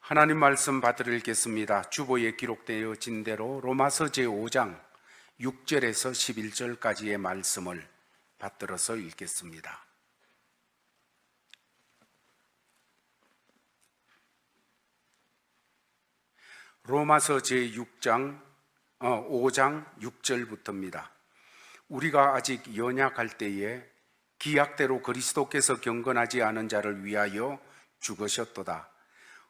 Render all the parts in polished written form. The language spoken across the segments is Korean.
하나님 말씀 받들어 읽겠습니다. 주보에 기록되어진 대로 로마서 제5장 6절에서 11절까지의 말씀을 받들어서 읽겠습니다. 로마서 제5장 6절부터입니다. 우리가 아직 연약할 때에 기약대로 그리스도께서 경건하지 않은 자를 위하여 죽으셨도다.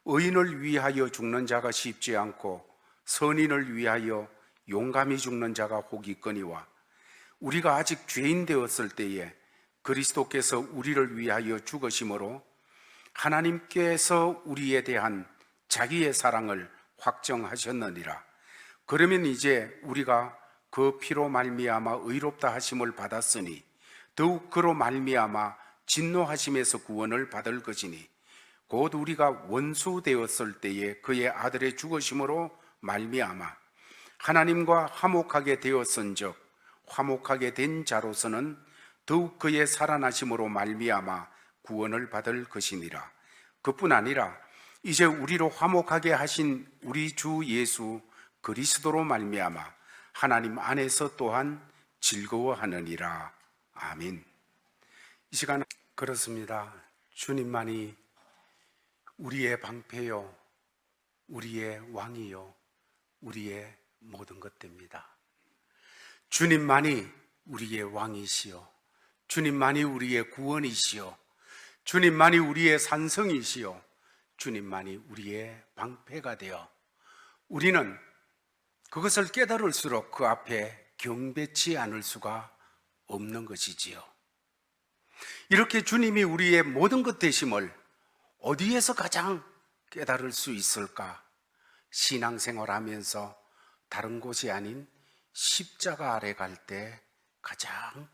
의인을 위하여 죽는 자가 쉽지 않고 선인을 위하여 용감히 죽는 자가 혹 있거니와 우리가 아직 죄인 되었을 때에 그리스도께서 우리를 위하여 죽으심으로 하나님께서 우리에 대한 자기의 사랑을 확정하셨느니라. 그러면 이제 우리가 그 피로 말미암아 의롭다 하심을 받았으니 더욱 그로 말미암아 진노하심에서 구원을 받을 것이니 곧 우리가 원수 되었을 때에 그의 아들의 죽으심으로 말미암아 하나님과 화목하게 되었은즉 화목하게 된 자로서는 더욱 그의 살아나심으로 말미암아 구원을 받을 것이니라. 그뿐 아니라 이제 우리로 화목하게 하신 우리 주 예수 그리스도로 말미암아 하나님 안에서 또한 즐거워하느니라. 아멘. 이 시간 그렇습니다. 주님만이 우리의 방패요, 우리의 왕이요, 우리의 모든 것 됩니다. 주님만이 우리의 왕이시요, 주님만이 우리의 구원이시요, 주님만이 우리의 산성이시요, 주님만이 우리의 방패가 되어 우리는 그것을 깨달을수록 그 앞에 경배치 않을 수가 없는 것이지요. 이렇게 주님이 우리의 모든 것 되심을 어디에서 가장 깨달을 수 있을까? 신앙생활하면서 다른 곳이 아닌 십자가 아래 갈 때 가장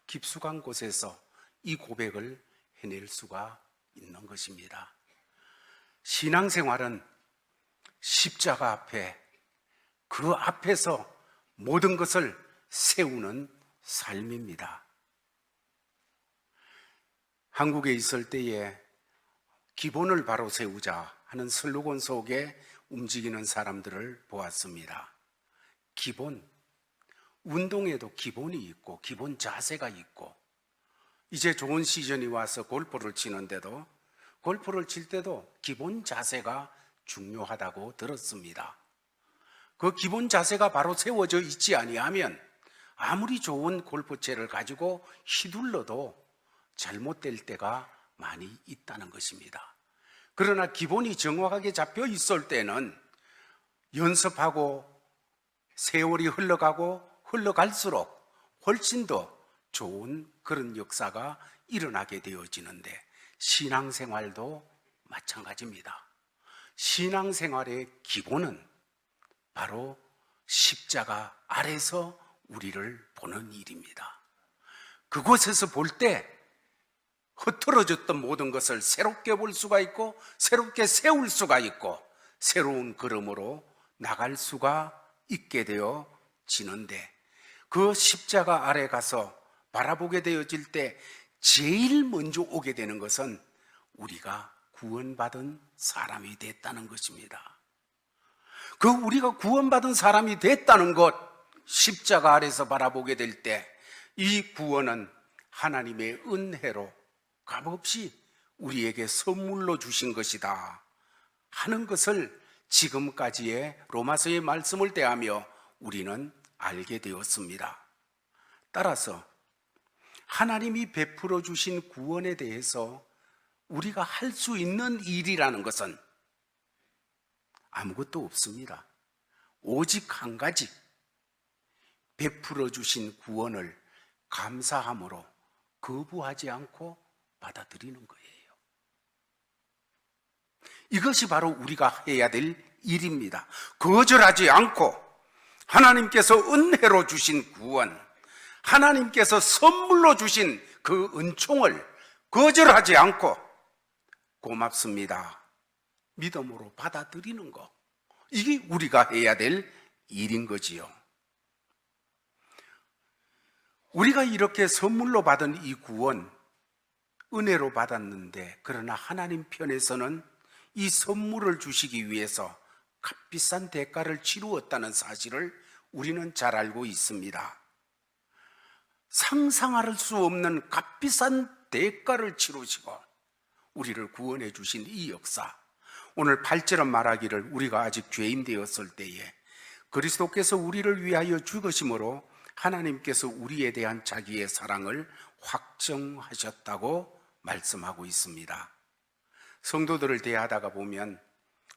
깊숙한 곳에서 이 고백을 해낼 수가 있는 것입니다. 신앙생활은 십자가 앞에, 그 앞에서 모든 것을 세우는 삶입니다. 한국에 있을 때에 기본을 바로 세우자 하는 슬로건 속에 움직이는 사람들을 보았습니다. 기본, 운동에도 기본이 있고 기본 자세가 있고 이제 좋은 시즌이 와서 골프를 치는데도 골프를 칠 때도 기본 자세가 중요하다고 들었습니다. 그 기본 자세가 바로 세워져 있지 아니하면 아무리 좋은 골프채를 가지고 휘둘러도 잘못될 때가 많이 있다는 것입니다. 그러나 기본이 정확하게 잡혀 있을 때는 연습하고 세월이 흘러갈수록 훨씬 더 좋은 그런 역사가 일어나게 되어지는데 신앙생활도 마찬가지입니다. 신앙생활의 기본은 바로 십자가 아래서 우리를 보는 일입니다. 그곳에서 볼 때 흐트러졌던 모든 것을 새롭게 볼 수가 있고 새롭게 세울 수가 있고 새로운 걸음으로 나갈 수가 있게 되어지는데 그 십자가 아래 가서 바라보게 되어질 때 제일 먼저 오게 되는 것은 우리가 구원받은 사람이 됐다는 것입니다. 그 우리가 구원받은 사람이 됐다는 것, 십자가 아래서 바라보게 될 때 이 구원은 하나님의 은혜로 값없이 우리에게 선물로 주신 것이다 하는 것을 지금까지의 로마서의 말씀을 대하며 우리는 알게 되었습니다. 따라서 하나님이 베풀어 주신 구원에 대해서 우리가 할 수 있는 일이라는 것은 아무것도 없습니다. 오직 한 가지, 베풀어 주신 구원을 감사함으로 거부하지 않고 받아들이는 거예요. 이것이 바로 우리가 해야 될 일입니다. 거절하지 않고 하나님께서 은혜로 주신 구원, 하나님께서 선물로 주신 그 은총을 거절하지 않고 고맙습니다, 믿음으로 받아들이는 것, 이게 우리가 해야 될 일인 거지요. 우리가 이렇게 선물로 받은 이 구원, 은혜로 받았는데 그러나 하나님 편에서는 이 선물을 주시기 위해서 값비싼 대가를 치루었다는 사실을 우리는 잘 알고 있습니다. 상상할 수 없는 값비싼 대가를 치르시고 우리를 구원해 주신 이 역사, 오늘 8절은 말하기를 우리가 아직 죄인 되었을 때에 그리스도께서 우리를 위하여 죽으심으로 하나님께서 우리에 대한 자기의 사랑을 확정하셨다고 말씀하고 있습니다. 성도들을 대하다가 보면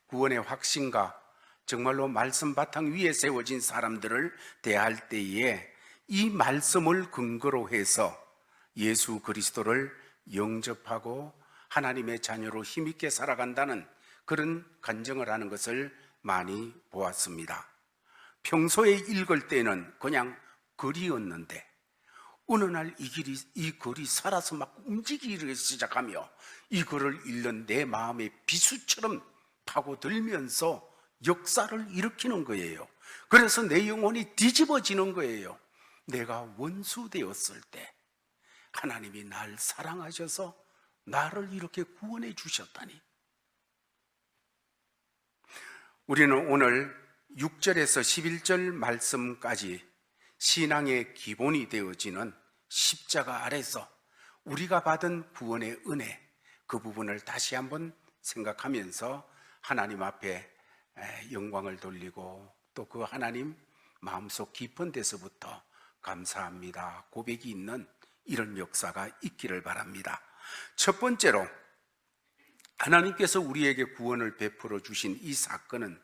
구원의 확신과 정말로 말씀 바탕 위에 세워진 사람들을 대할 때에 이 말씀을 근거로 해서 예수 그리스도를 영접하고 하나님의 자녀로 힘있게 살아간다는 그런 간증을 하는 것을 많이 보았습니다. 평소에 읽을 때는 그냥 글이었는데 어느 날 이 글이 살아서 막 움직이기 시작하며 이 글을 읽는 내 마음의 비수처럼 파고들면서 역사를 일으키는 거예요. 그래서 내 영혼이 뒤집어지는 거예요. 내가 원수 되었을 때 하나님이 날 사랑하셔서 나를 이렇게 구원해 주셨다니. 우리는 오늘 6절에서 11절 말씀까지 신앙의 기본이 되어지는 십자가 아래서 우리가 받은 구원의 은혜, 그 부분을 다시 한번 생각하면서 하나님 앞에 영광을 돌리고 또 그 하나님 마음속 깊은 데서부터 감사합니다 고백이 있는 이런 역사가 있기를 바랍니다. 첫 번째로 하나님께서 우리에게 구원을 베풀어 주신 이 사건은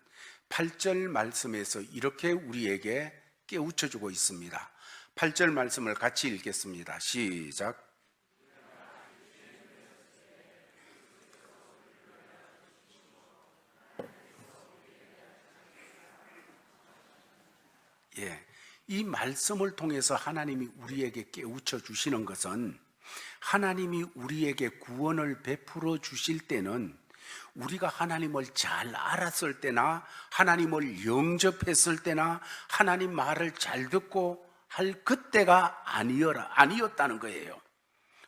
8절 말씀에서 이렇게 우리에게 깨우쳐주고 있습니다. 8절 말씀을 같이 읽겠습니다. 시작. 이 말씀을 통해서 하나님이 우리에게 깨우쳐 주시는 것은 하나님이 우리에게 구원을 베풀어 주실 때는 우리가 하나님을 잘 알았을 때나 하나님을 영접했을 때나 하나님 말을 잘 듣고 할 그때가 아니었다는 거예요.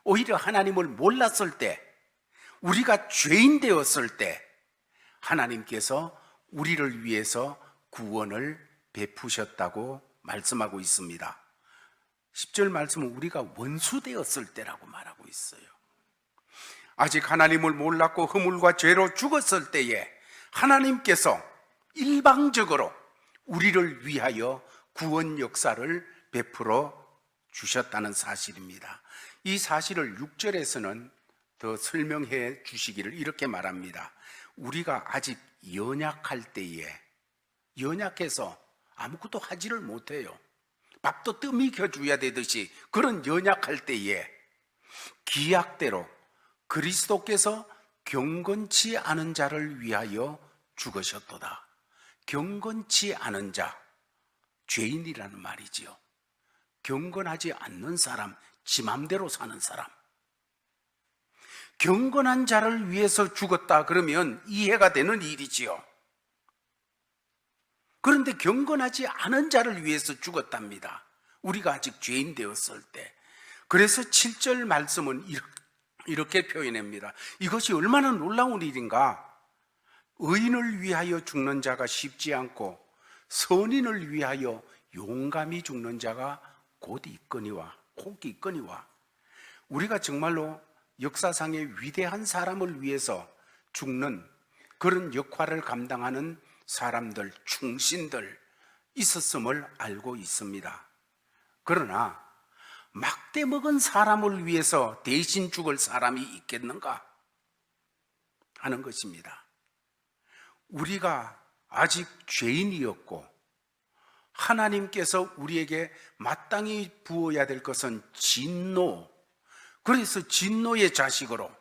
오히려 하나님을 몰랐을 때, 우리가 죄인 되었을 때 하나님께서 우리를 위해서 구원을 베푸셨다고 말씀하고 있습니다. 10절 말씀은 우리가 원수 되었을 때라고 말하고 있어요. 아직 하나님을 몰랐고 허물과 죄로 죽었을 때에 하나님께서 일방적으로 우리를 위하여 구원 역사를 베풀어 주셨다는 사실입니다. 이 사실을 6절에서는 더 설명해 주시기를 이렇게 말합니다. 우리가 아직 연약할 때에, 연약해서 아무것도 하지를 못해요. 밥도 뜸이 켜줘야 되듯이 그런 연약할 때에 기약대로 그리스도께서 경건치 않은 자를 위하여 죽으셨도다. 경건치 않은 자, 죄인이라는 말이지요. 경건하지 않는 사람, 지 맘대로 사는 사람. 경건한 자를 위해서 죽었다 그러면 이해가 되는 일이지요. 그런데 경건하지 않은 자를 위해서 죽었답니다. 우리가 아직 죄인 되었을 때. 그래서 7절 말씀은 이렇게 표현합니다. 이것이 얼마나 놀라운 일인가. 의인을 위하여 죽는 자가 쉽지 않고 선인을 위하여 용감히 죽는 자가 곧 있거니와. 우리가 정말로 역사상의 위대한 사람을 위해서 죽는 그런 역할을 감당하는 사람들, 충신들 있었음을 알고 있습니다. 그러나 막대 먹은 사람을 위해서 대신 죽을 사람이 있겠는가 하는 것입니다. 우리가 아직 죄인이었고 하나님께서 우리에게 마땅히 부어야 될 것은 진노, 그래서 진노의 자식으로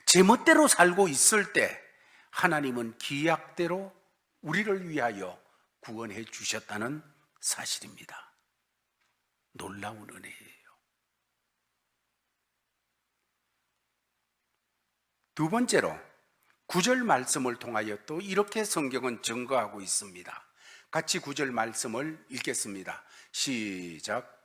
제멋대로 살고 있을 때 하나님은 기약대로 우리를 위하여 구원해 주셨다는 사실입니다. 놀라운 은혜예요. 두 번째로 9절 말씀을 통하여 또 이렇게 성경은 증거하고 있습니다. 같이 9절 말씀을 읽겠습니다. 시작.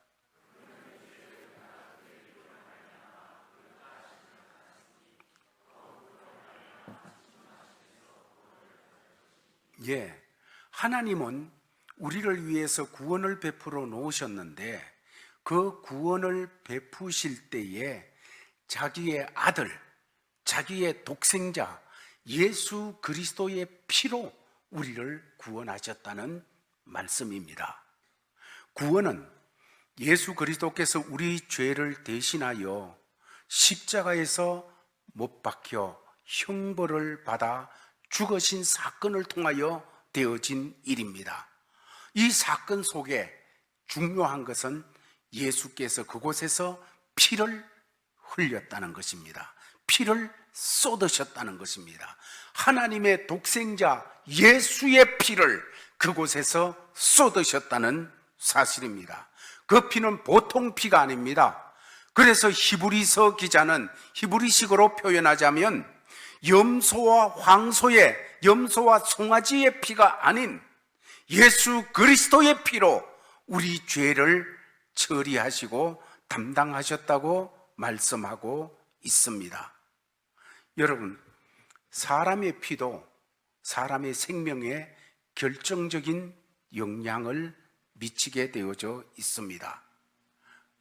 예, 하나님은 우리를 위해서 구원을 베풀어 놓으셨는데 그 구원을 베푸실 때에 자기의 아들, 자기의 독생자 예수 그리스도의 피로 우리를 구원하셨다는 말씀입니다. 구원은 예수 그리스도께서 우리 죄를 대신하여 십자가에서 못 박혀 형벌을 받아 죽으신 사건을 통하여 되어진 일입니다. 이 사건 속에 중요한 것은 예수께서 그곳에서 피를 흘렸다는 것입니다. 피를 쏟으셨다는 것입니다. 하나님의 독생자 예수의 피를 그곳에서 쏟으셨다는 사실입니다. 그 피는 보통 피가 아닙니다. 그래서 히브리서 기자는 히브리식으로 표현하자면 염소와 황소의, 염소와 송아지의 피가 아닌 예수 그리스도의 피로 우리 죄를 처리하시고 담당하셨다고 말씀하고 있습니다. 여러분, 사람의 피도 사람의 생명에 결정적인 영향을 미치게 되어져 있습니다.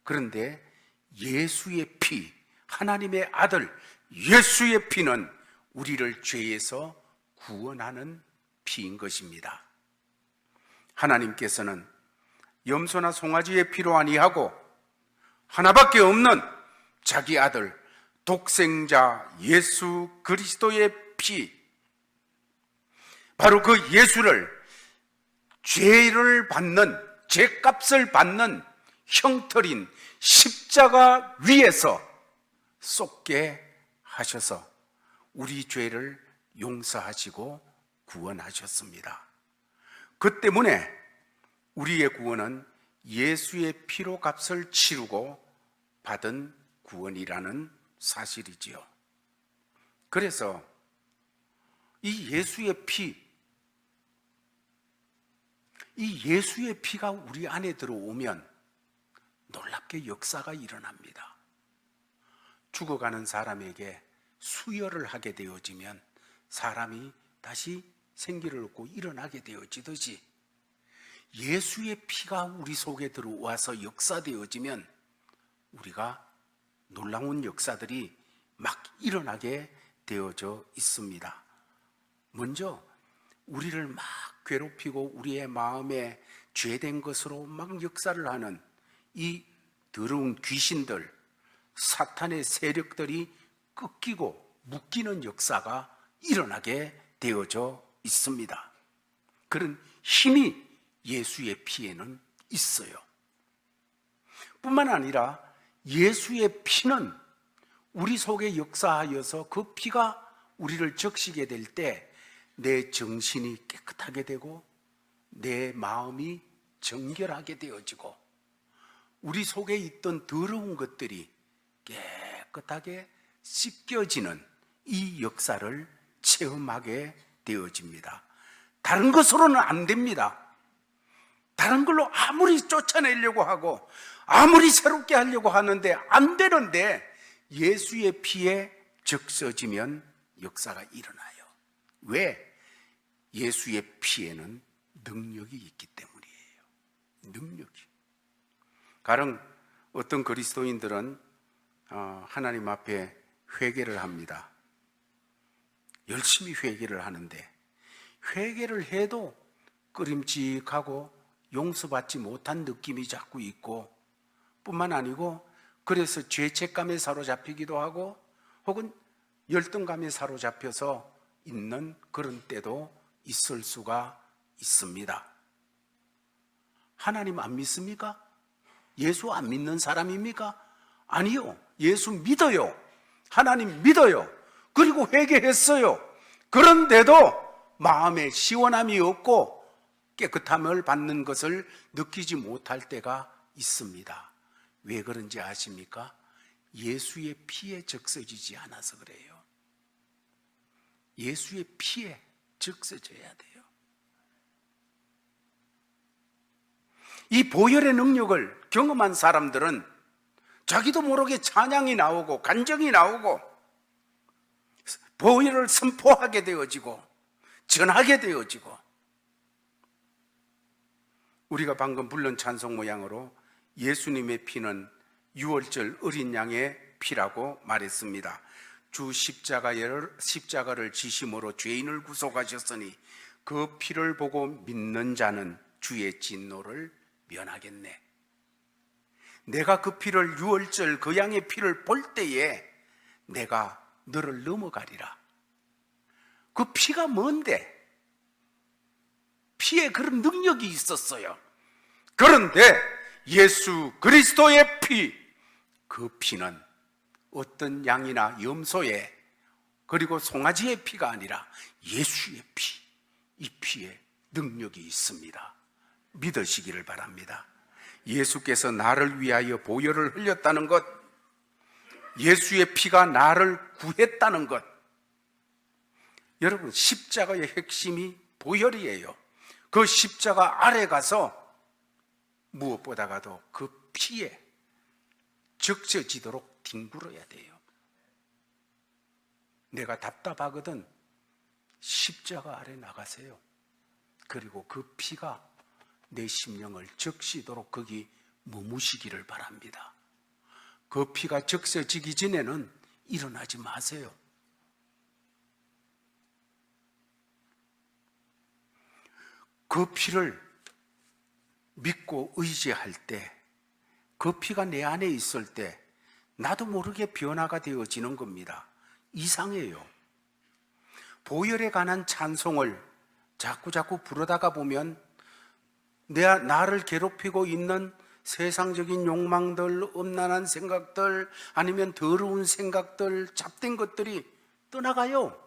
그런데 예수의 피, 하나님의 아들 예수의 피는 우리를 죄에서 구원하는 피인 것입니다. 하나님께서는 염소나 송아지의 피로 아니하고 하나밖에 없는 자기 아들 독생자 예수 그리스도의 피, 바로 그 예수를 죄를 받는, 죄값을 받는 형틀인 십자가 위에서 쏟게 하셔서 우리 죄를 용서하시고 구원하셨습니다. 그 때문에 우리의 구원은 예수의 피로 값을 치르고 받은 구원이라는 사실이지요. 그래서 이 예수의 피가 우리 안에 들어오면 놀랍게 역사가 일어납니다. 죽어가는 사람에게 수혈을 하게 되어지면 사람이 다시 생기를 얻고 일어나게 되어지듯이 예수의 피가 우리 속에 들어와서 역사되어지면 우리가 놀라운 역사들이 막 일어나게 되어져 있습니다. 먼저 우리를 막 괴롭히고 우리의 마음에 죄된 것으로 막 역사를 하는 이 더러운 귀신들, 사탄의 세력들이 꺾이고 묶이는 역사가 일어나게 되어져 있습니다. 그런 힘이 예수의 피에는 있어요. 뿐만 아니라 예수의 피는 우리 속에 역사하여서 그 피가 우리를 적시게 될 때 내 정신이 깨끗하게 되고 내 마음이 정결하게 되어지고 우리 속에 있던 더러운 것들이 깨끗하게 씻겨지는 이 역사를 체험하게 되어집니다. 다른 것으로는 안 됩니다. 다른 걸로 아무리 쫓아내려고 하고 아무리 새롭게 하려고 하는데 안 되는데 예수의 피에 적셔지면 역사가 일어나요. 왜? 예수의 피에는 능력이 있기 때문이에요. 능력이. 가령 어떤 그리스도인들은 하나님 앞에 회개를 합니다. 열심히 회개를 하는데 회개를 해도 끄림직하고 용서받지 못한 느낌이 자꾸 있고 뿐만 아니고 그래서 죄책감에 사로잡히기도 하고 혹은 열등감에 사로잡혀서 있는 그런 때도 있을 수가 있습니다. 하나님 안 믿습니까? 예수 안 믿는 사람입니까? 아니요. 예수 믿어요. 하나님 믿어요. 그리고 회개했어요. 그런데도 마음에 시원함이 없고 깨끗함을 받는 것을 느끼지 못할 때가 있습니다. 왜 그런지 아십니까? 예수의 피에 적셔지지 않아서 그래요. 예수의 피에 적셔져야 돼요. 이 보혈의 능력을 경험한 사람들은 자기도 모르게 찬양이 나오고 간정이 나오고 보혈을 선포하게 되어지고 전하게 되어지고 우리가 방금 부른 찬송 모양으로 예수님의 피는 유월절 어린 양의 피라고 말했습니다. 주 십자가를 지심으로 죄인을 구속하셨으니 그 피를 보고 믿는 자는 주의 진노를 면하겠네. 내가 그 피를, 유월절 그 양의 피를 볼 때에 내가 너를 넘어가리라. 그 피가 뭔데? 피에 그런 능력이 있었어요. 그런데 예수 그리스도의 피, 그 피는 어떤 양이나 염소의 그리고 송아지의 피가 아니라 예수의 피, 이 피에 능력이 있습니다. 믿으시기를 바랍니다. 예수께서 나를 위하여 보혈을 흘렸다는 것, 예수의 피가 나를 구했다는 것, 여러분 십자가의 핵심이 보혈이에요. 그 십자가 아래 가서 무엇보다가도 그 피에 적셔지도록 뒹굴어야 돼요. 내가 답답하거든 십자가 아래 나가세요. 그리고 그 피가 내 심령을 적시도록 거기 머무시기를 바랍니다. 그 피가 적셔지기 전에는 일어나지 마세요. 그 피를 믿고 의지할 때, 그 피가 내 안에 있을 때 나도 모르게 변화가 되어지는 겁니다. 이상해요. 보혈에 관한 찬송을 자꾸 부르다가 보면 나를 괴롭히고 있는 세상적인 욕망들, 음란한 생각들, 아니면 더러운 생각들, 잡된 것들이 떠나가요.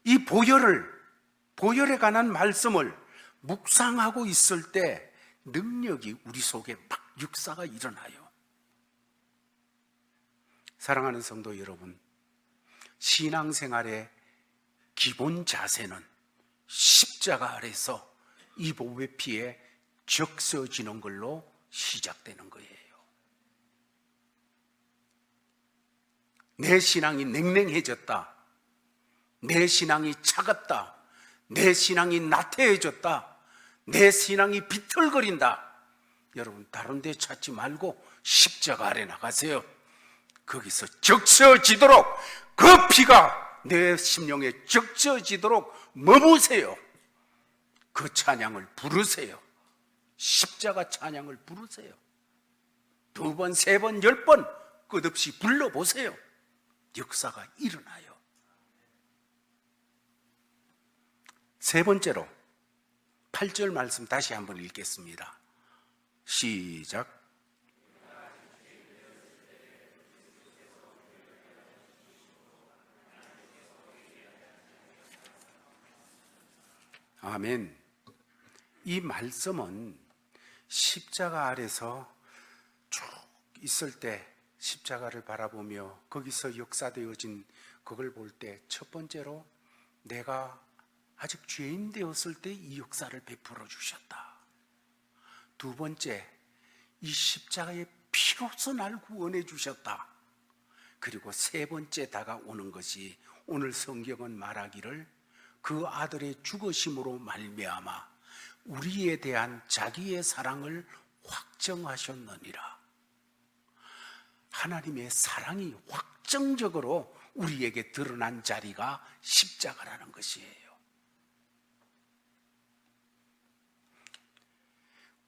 이 보혈에 관한 말씀을 묵상하고 있을 때 능력이 우리 속에 막 역사가 일어나요. 사랑하는 성도 여러분, 신앙생활의 기본 자세는 십자가 아래서 이 보혈의 피에 적셔지는 걸로 시작되는 거예요. 내 신앙이 냉랭해졌다, 내 신앙이 차갑다, 내 신앙이 나태해졌다, 내 신앙이 비틀거린다, 여러분 다른 데 찾지 말고 십자가 아래 나가세요. 거기서 적셔지도록, 그 피가 내 심령에 적셔지도록 머무세요. 그 찬양을 부르세요. 십자가 찬양을 부르세요. 2번, 3번, 10번 끝없이 불러보세요. 역사가 일어나요. 세 번째로 8절 말씀 다시 한번 읽겠습니다. 시작. 아멘. 이 말씀은 십자가 아래서 쭉 있을 때 십자가를 바라보며 거기서 역사되어진 그걸 볼 때 첫 번째로 내가 아직 죄인 되었을 때 이 역사를 베풀어 주셨다. 두 번째, 이 십자가의 피로서 날 구원해 주셨다. 그리고 세 번째 다가오는 것이 오늘 성경은 말하기를 그 아들의 죽으심으로 말미암아 우리에 대한 자기의 사랑을 확정하셨느니라. 하나님의 사랑이 확정적으로 우리에게 드러난 자리가 십자가라는 것이에요.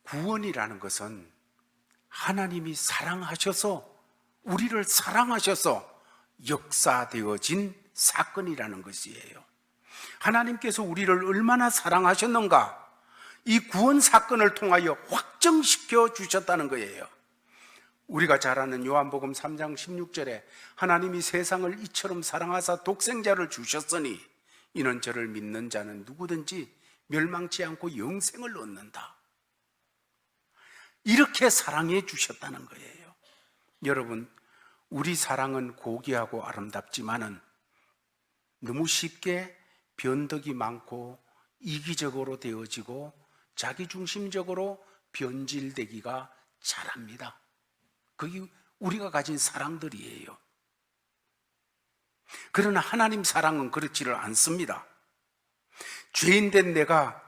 구원이라는 것은 하나님이 사랑하셔서, 우리를 사랑하셔서 역사되어진 사건이라는 것이에요. 하나님께서 우리를 얼마나 사랑하셨는가, 이 구원 사건을 통하여 확정시켜 주셨다는 거예요. 우리가 잘 아는 요한복음 3장 16절에 하나님이 세상을 이처럼 사랑하사 독생자를 주셨으니 이는 저를 믿는 자는 누구든지 멸망치 않고 영생을 얻는다. 이렇게 사랑해 주셨다는 거예요. 여러분, 우리 사랑은 고귀하고 아름답지만은 너무 쉽게 변덕이 많고 이기적으로 되어지고 자기중심적으로 변질되기가 잘합니다. 그게 우리가 가진 사랑들이에요. 그러나 하나님 사랑은 그렇지를 않습니다. 죄인된 내가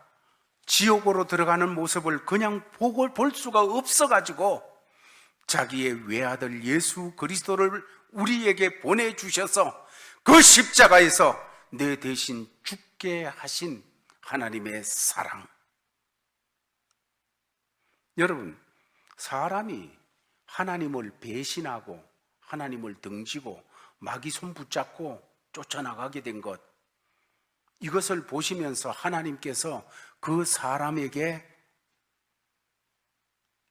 지옥으로 들어가는 모습을 그냥 볼 수가 없어가지고 자기의 외아들 예수 그리스도를 우리에게 보내주셔서 그 십자가에서 내 대신 죽게 하신 하나님의 사랑. 여러분, 사람이 하나님을 배신하고 하나님을 등지고 마귀 손 붙잡고 쫓아나가게 된 것, 이것을 보시면서 하나님께서 그 사람에게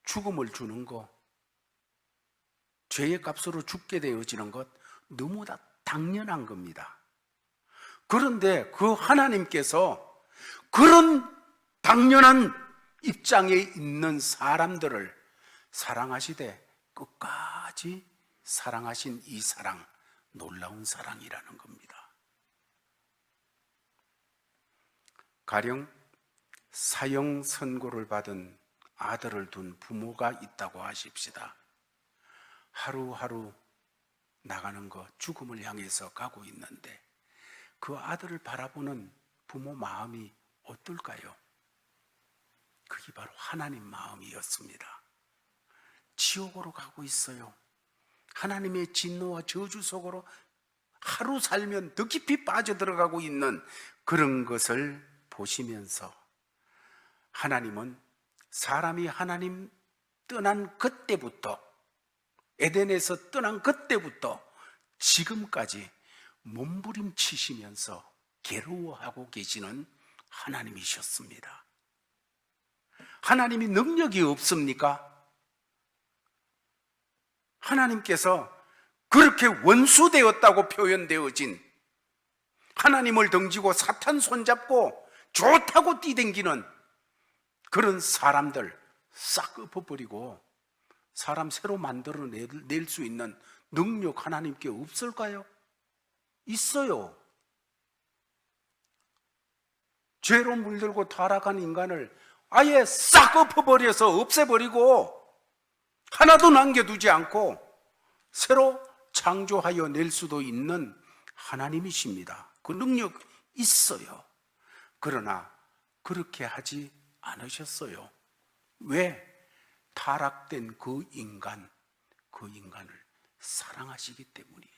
죽음을 주는 것, 죄의 값으로 죽게 되어지는 것, 너무나 당연한 겁니다. 그런데 그 하나님께서 그런 당연한 입장에 있는 사람들을 사랑하시되 끝까지 사랑하신 이 사랑, 놀라운 사랑이라는 겁니다. 가령 사형 선고를 받은 아들을 둔 부모가 있다고 하십시다. 하루하루 나가는 것, 죽음을 향해서 가고 있는데 그 아들을 바라보는 부모 마음이 어떨까요? 그게 바로 하나님 마음이었습니다. 지옥으로 가고 있어요. 하나님의 진노와 저주 속으로 하루 살면 더 깊이 빠져들어가고 있는 그런 것을 보시면서 하나님은 사람이 하나님 떠난 그때부터, 에덴에서 떠난 그때부터 지금까지 몸부림치시면서 괴로워하고 계시는 하나님이셨습니다. 하나님이 능력이 없습니까? 하나님께서 그렇게 원수되었다고 표현되어진, 하나님을 등지고 사탄 손잡고 좋다고 뛰댕기는 그런 사람들 싹 엎어버리고 사람 새로 만들어낼 수 있는 능력 하나님께 없을까요? 있어요. 죄로 물들고 타락한 인간을 아예 싹 엎어버려서 없애버리고 하나도 남겨두지 않고 새로 창조하여 낼 수도 있는 하나님이십니다. 그 능력 있어요. 그러나 그렇게 하지 않으셨어요. 왜? 타락된 그 인간을 사랑하시기 때문이에요.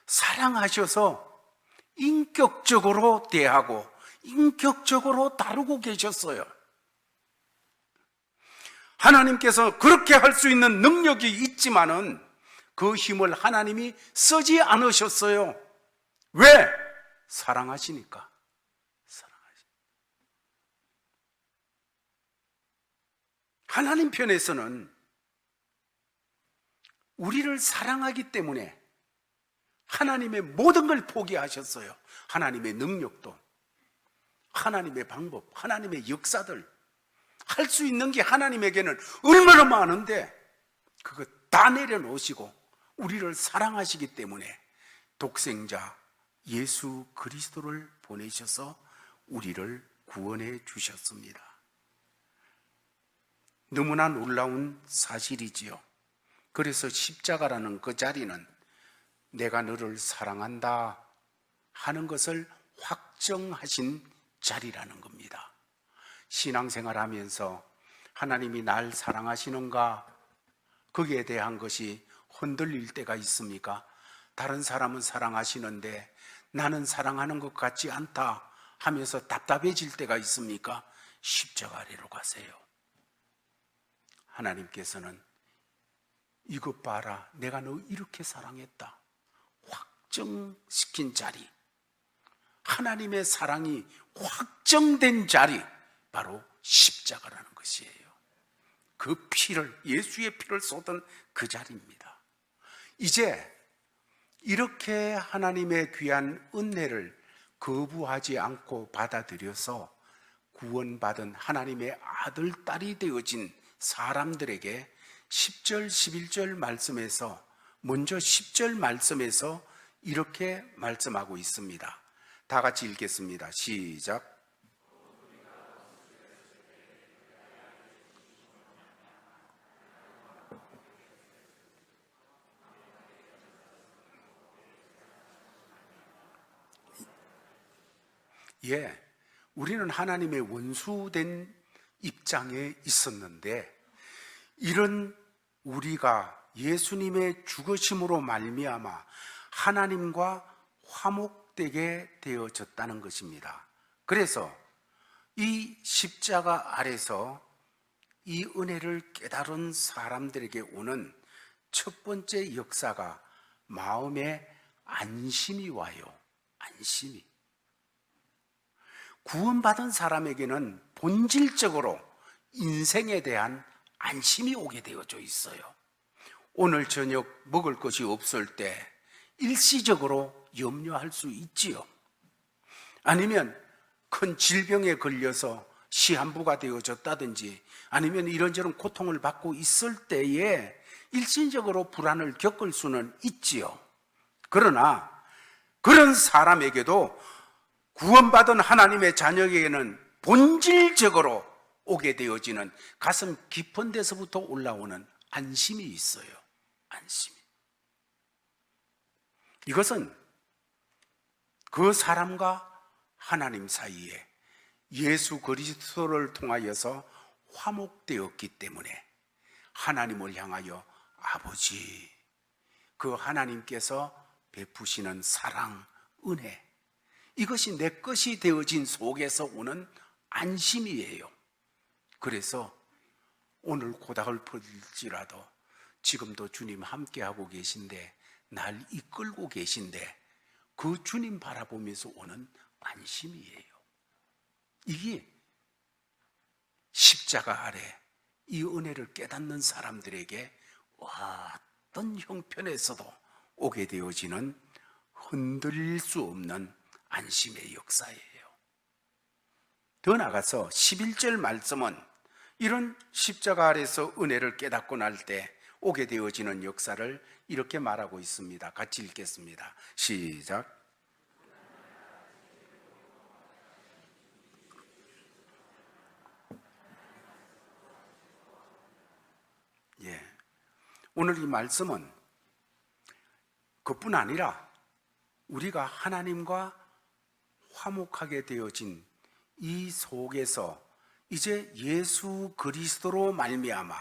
사랑하셔서 인격적으로 대하고 인격적으로 다루고 계셨어요. 하나님께서 그렇게 할 수 있는 능력이 있지만은 그 힘을 하나님이 쓰지 않으셨어요. 왜? 사랑하시니까. 하나님 편에서는 우리를 사랑하기 때문에 하나님의 모든 걸 포기하셨어요. 하나님의 능력도, 하나님의 방법, 하나님의 역사들, 할 수 있는 게 하나님에게는 얼마나 많은데 그거 다 내려놓으시고 우리를 사랑하시기 때문에 독생자 예수 그리스도를 보내셔서 우리를 구원해 주셨습니다. 너무나 놀라운 사실이지요. 그래서 십자가라는 그 자리는 내가 너를 사랑한다 하는 것을 확정하신 자리라는 겁니다. 신앙생활 하면서 하나님이 날 사랑하시는가, 거기에 대한 것이 흔들릴 때가 있습니까? 다른 사람은 사랑하시는데 나는 사랑하는 것 같지 않다 하면서 답답해질 때가 있습니까? 십자가 아래로 가세요. 하나님께서는 이것 봐라, 내가 너 이렇게 사랑했다 확정시킨 자리, 하나님의 사랑이 확정된 자리, 바로 십자가라는 것이에요. 그 피를, 예수의 피를 쏟은 그 자리입니다. 이제 이렇게 하나님의 귀한 은혜를 거부하지 않고 받아들여서 구원받은 하나님의 아들, 딸이 되어진 사람들에게 10절, 11절 말씀에서, 먼저 10절 말씀에서 이렇게 말씀하고 있습니다. 다 같이 읽겠습니다. 시작. 예, 우리는 하나님의 원수된 입장에 있었는데 이런 우리가 예수님의 죽으심으로 말미암아 하나님과 화목되게 되어졌다는 것입니다. 그래서 이 십자가 아래서 이 은혜를 깨달은 사람들에게 오는 첫 번째 역사가 마음에 안심이 와요. 안심이. 구원받은 사람에게는 본질적으로 인생에 대한 안심이 오게 되어져 있어요. 오늘 저녁 먹을 것이 없을 때 일시적으로 염려할 수 있지요. 아니면 큰 질병에 걸려서 시한부가 되어졌다든지 아니면 이런저런 고통을 받고 있을 때에 일시적으로 불안을 겪을 수는 있지요. 그러나 그런 사람에게도 구원받은 하나님의 자녀에게는 본질적으로 오게 되어지는 가슴 깊은 데서부터 올라오는 안심이 있어요. 안심이. 이것은 그 사람과 하나님 사이에 예수 그리스도를 통하여서 화목되었기 때문에 하나님을 향하여 아버지, 그 하나님께서 베푸시는 사랑, 은혜, 이것이 내 것이 되어진 속에서 오는 안심이에요. 그래서 오늘 고달플지라도 지금도 주님 함께하고 계신데 날 이끌고 계신데 그 주님 바라보면서 오는 안심이에요. 이게 십자가 아래 이 은혜를 깨닫는 사람들에게 어떤 형편에서도 오게 되어지는 흔들릴 수 없는 안심의 역사예요. 더 나아가서 11절 말씀은 이런 십자가 아래서 은혜를 깨닫고 날 때 오게 되어지는 역사를 이렇게 말하고 있습니다. 같이 읽겠습니다. 시작. 오늘 이 말씀은 그뿐 아니라 우리가 하나님과 화목하게 되어진 이 속에서 이제 예수 그리스도로 말미암아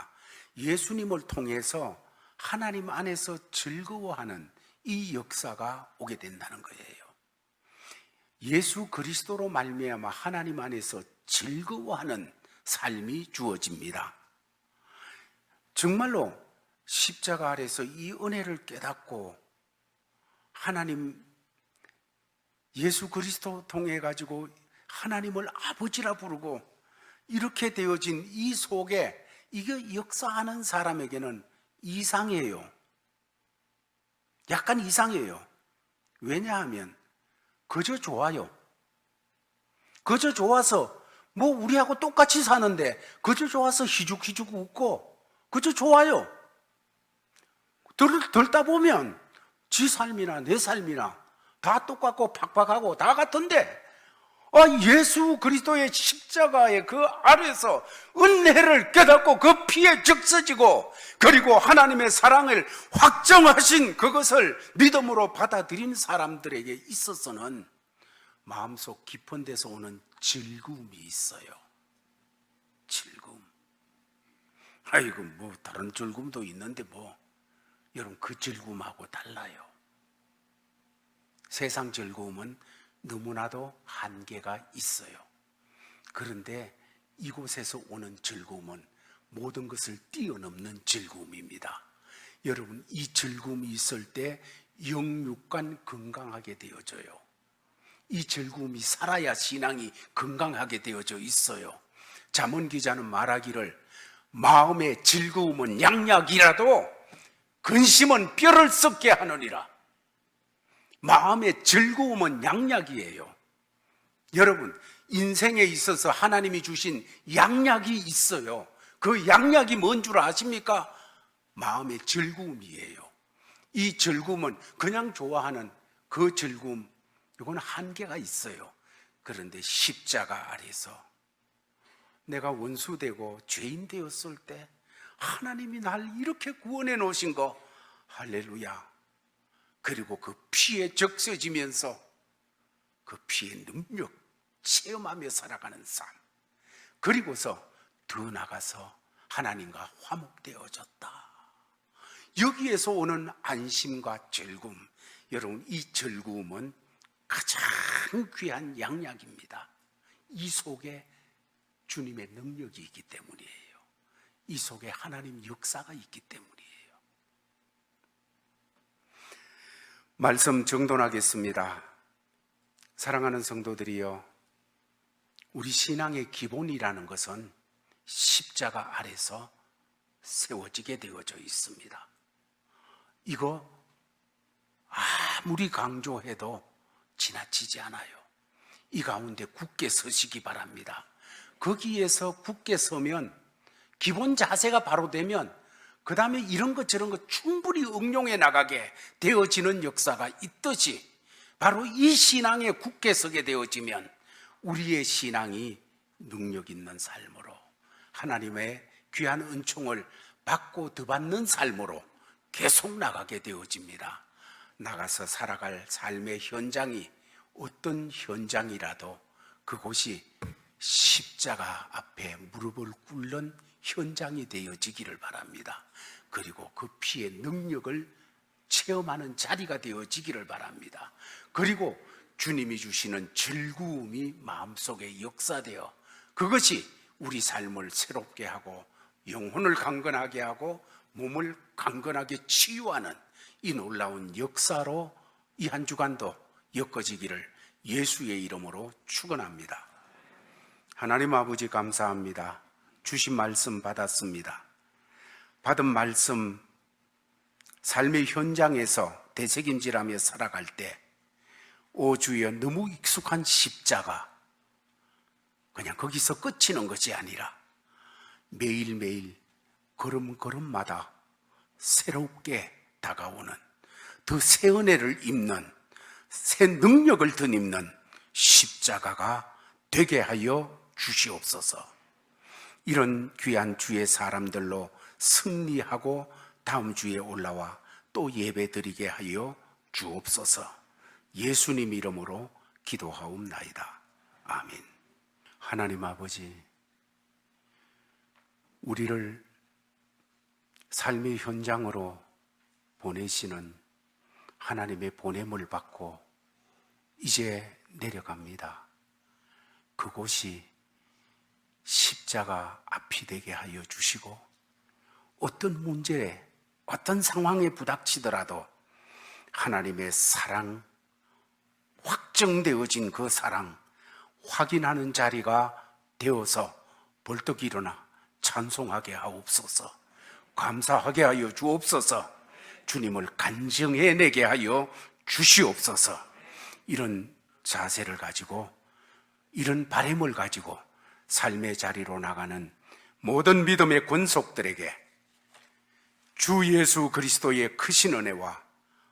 예수님을 통해서 하나님 안에서 즐거워하는 이 역사가 오게 된다는 거예요. 예수 그리스도로 말미암아 하나님 안에서 즐거워하는 삶이 주어집니다. 정말로 십자가 아래서 이 은혜를 깨닫고 하나님 예수 그리스도 통해 가지고 하나님을 아버지라 부르고 이렇게 되어진 이 속에 이게 역사하는 사람에게는 이상해요. 약간 이상해요. 왜냐하면 그저 좋아요. 그저 좋아서 뭐 우리하고 똑같이 사는데 그저 좋아서 희죽희죽 웃고 그저 좋아요. 들다 보면 지 삶이나 내 삶이나 다 똑같고 팍팍하고 다 같은데 예수 그리스도의 십자가의 그 아래서 은혜를 깨닫고 그 피에 적셔지고 그리고 하나님의 사랑을 확정하신 그것을 믿음으로 받아들인 사람들에게 있어서는 마음속 깊은 데서 오는 즐거움이 있어요. 즐거움. 아이고 뭐 다른 즐거움도 있는데 여러분 그 즐거움하고 달라요. 세상 즐거움은 너무나도 한계가 있어요. 그런데 이곳에서 오는 즐거움은 모든 것을 뛰어넘는 즐거움입니다. 여러분 이 즐거움이 있을 때 영육간 건강하게 되어져요. 이 즐거움이 살아야 신앙이 건강하게 되어져 있어요. 잠언 기자는 말하기를 마음의 즐거움은 양약이라도 근심은 뼈를 썩게 하느니라. 마음의 즐거움은 양약이에요. 여러분 인생에 있어서 하나님이 주신 양약이 있어요. 그 양약이 뭔 줄 아십니까? 마음의 즐거움이에요. 이 즐거움은 그냥 좋아하는 그 즐거움, 이건 한계가 있어요. 그런데 십자가 아래서 내가 원수되고 죄인 되었을 때 하나님이 날 이렇게 구원해 놓으신 거, 할렐루야. 그리고 그 피에 적셔지면서 그 피의 능력, 체험하며 살아가는 삶, 그리고서 더 나가서 하나님과 화목되어졌다. 여기에서 오는 안심과 즐거움, 여러분 이 즐거움은 가장 귀한 양약입니다. 이 속에 주님의 능력이 있기 때문이에요. 이 속에 하나님 역사가 있기 때문이에요. 말씀 정돈하겠습니다. 사랑하는 성도들이여, 우리 신앙의 기본이라는 것은 십자가 아래서 세워지게 되어져 있습니다. 이거 아무리 강조해도 지나치지 않아요. 이 가운데 굳게 서시기 바랍니다. 거기에서 굳게 서면, 기본 자세가 바로 되면 그 다음에 이런 것 저런 것 충분히 응용해 나가게 되어지는 역사가 있듯이, 바로 이 신앙에 굳게 서게 되어지면 우리의 신앙이 능력 있는 삶으로, 하나님의 귀한 은총을 받고 더 받는 삶으로 계속 나가게 되어집니다. 나가서 살아갈 삶의 현장이 어떤 현장이라도 그곳이 십자가 앞에 무릎을 꿇는 현장이 되어지기를 바랍니다. 그리고 그 피의 능력을 체험하는 자리가 되어지기를 바랍니다. 그리고 주님이 주시는 즐거움이 마음속에 역사되어 그것이 우리 삶을 새롭게 하고 영혼을 강건하게 하고 몸을 강건하게 치유하는 이 놀라운 역사로 이 한 주간도 엮어지기를 예수의 이름으로 축원합니다. 하나님 아버지 감사합니다. 주신 말씀 받았습니다. 받은 말씀, 삶의 현장에서 되새김질하며 살아갈 때, 오 주여, 너무 익숙한 십자가, 그냥 거기서 끝이는 것이 아니라 매일매일 걸음걸음마다 새롭게 다가오는, 더 새 은혜를 입는, 새 능력을 덧입는 십자가가 되게 하여 주시옵소서. 이런 귀한 주의 사람들로 승리하고 다음 주에 올라와 또 예배 드리게 하여 주옵소서. 예수님 이름으로 기도하옵나이다. 아멘. 하나님 아버지, 우리를 삶의 현장으로 보내시는 하나님의 보냄을 받고 이제 내려갑니다. 그곳이 십자가 앞이 되게 하여 주시고, 어떤 문제에, 어떤 상황에 부닥치더라도 하나님의 사랑, 확정되어진 그 사랑 확인하는 자리가 되어서 벌떡 일어나 찬송하게 하옵소서. 감사하게 하여 주옵소서. 주님을 간증해내게 하여 주시옵소서. 이런 자세를 가지고, 이런 바람을 가지고 삶의 자리로 나가는 모든 믿음의 권속들에게 주 예수 그리스도의 크신 은혜와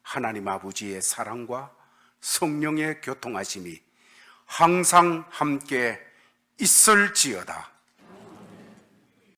하나님 아버지의 사랑과 성령의 교통하심이 항상 함께 있을지어다.